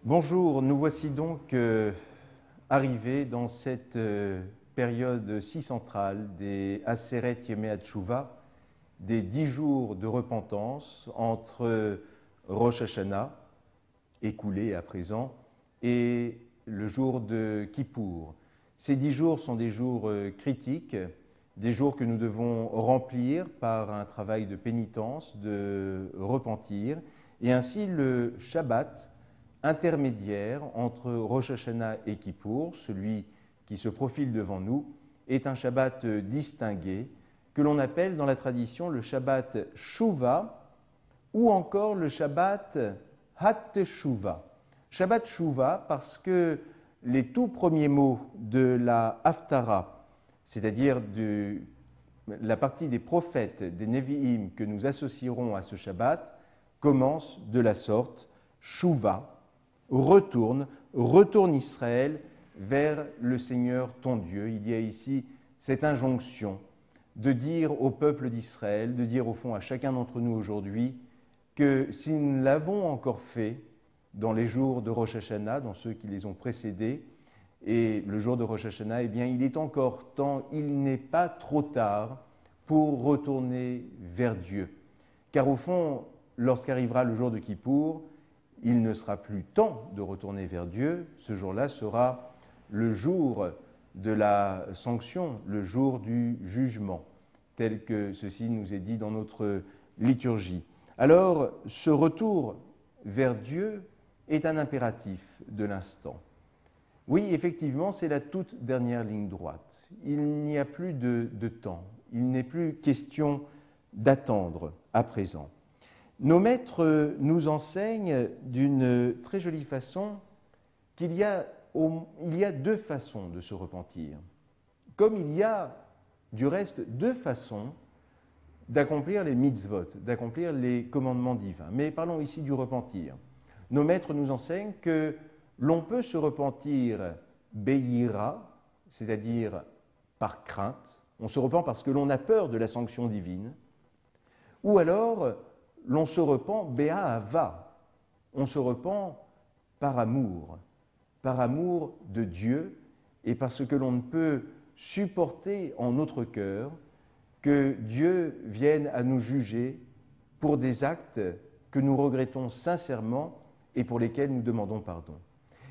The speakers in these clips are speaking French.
Bonjour, nous voici donc arrivés dans cette période si centrale des Aseret Yemei HaTeshuvah, des 10 jours de repentance entre Rosh Hashanah, écoulé à présent, et le jour de Kippour. Ces 10 jours sont des jours critiques, des jours que nous devons remplir par un travail de pénitence, de repentir, et ainsi le Shabbat intermédiaire entre Rosh Hashanah et Kippour, celui qui se profile devant nous, est un Shabbat distingué que l'on appelle dans la tradition le Shabbat Shuvah ou encore le Shabbat HaTeshuvah. Shabbat Shuvah parce que les tout premiers mots de la Haftarah, c'est-à-dire de la partie des prophètes, des Nevi'im que nous associerons à ce Shabbat, commencent de la sorte Shuvah, retourne Israël vers le Seigneur ton Dieu. Il y a ici cette injonction de dire au peuple d'Israël, de dire au fond à chacun d'entre nous aujourd'hui que si nous l'avons encore fait dans les jours de Rosh Hashanah, dans ceux qui les ont précédés, et le jour de Rosh Hashanah, eh bien, il est encore temps, il n'est pas trop tard pour retourner vers Dieu. Car au fond, lorsqu'arrivera le jour de Kippour, il ne sera plus temps de retourner vers Dieu. Ce jour-là sera le jour de la sanction, le jour du jugement, tel que ceci nous est dit dans notre liturgie. Alors, ce retour vers Dieu est un impératif de l'instant. Oui, effectivement, c'est la toute dernière ligne droite. Il n'y a plus de temps. Il n'est plus question d'attendre à présent. Nos maîtres nous enseignent d'une très jolie façon qu'il y a deux façons de se repentir, comme il y a du reste deux façons d'accomplir les mitzvot, d'accomplir les commandements divins. Mais parlons ici du repentir. Nos maîtres nous enseignent que l'on peut se repentir be'yira, c'est-à-dire par crainte, on se repent parce que l'on a peur de la sanction divine, ou alors l'on se repent be'ahava, on se repent par amour de Dieu et parce que l'on ne peut supporter en notre cœur que Dieu vienne à nous juger pour des actes que nous regrettons sincèrement et pour lesquels nous demandons pardon.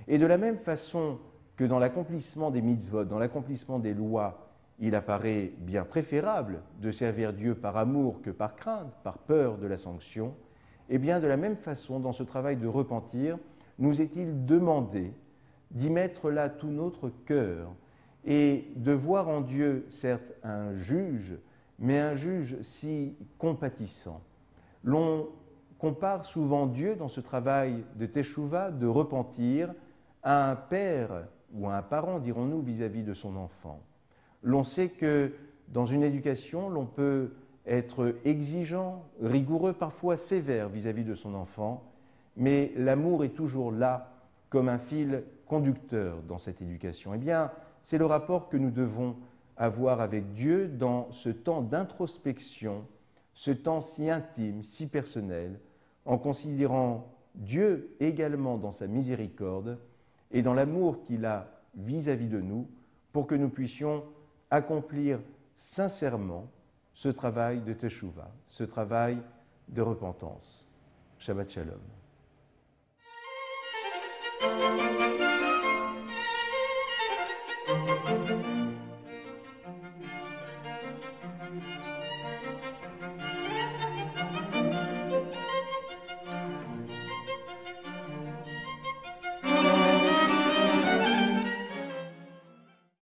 Et de la même façon que dans l'accomplissement des mitzvot, dans l'accomplissement des lois, il apparaît bien préférable de servir Dieu par amour que par crainte, par peur de la sanction, et bien de la même façon, dans ce travail de repentir, nous est-il demandé d'y mettre là tout notre cœur et de voir en Dieu, certes, un juge, mais un juge si compatissant. L'on compare souvent Dieu dans ce travail de Teshuvah, de repentir, à un père ou à un parent, dirons-nous, vis-à-vis de son enfant. L'on sait que dans une éducation, l'on peut être exigeant, rigoureux, parfois sévère vis-à-vis de son enfant, mais l'amour est toujours là comme un fil conducteur dans cette éducation. Eh bien, c'est le rapport que nous devons avoir avec Dieu dans ce temps d'introspection, ce temps si intime, si personnel, en considérant Dieu également dans sa miséricorde et dans l'amour qu'il a vis-à-vis de nous, pour que nous puissions accomplir sincèrement ce travail de Teshuvah, ce travail de repentance. Shabbat Shalom.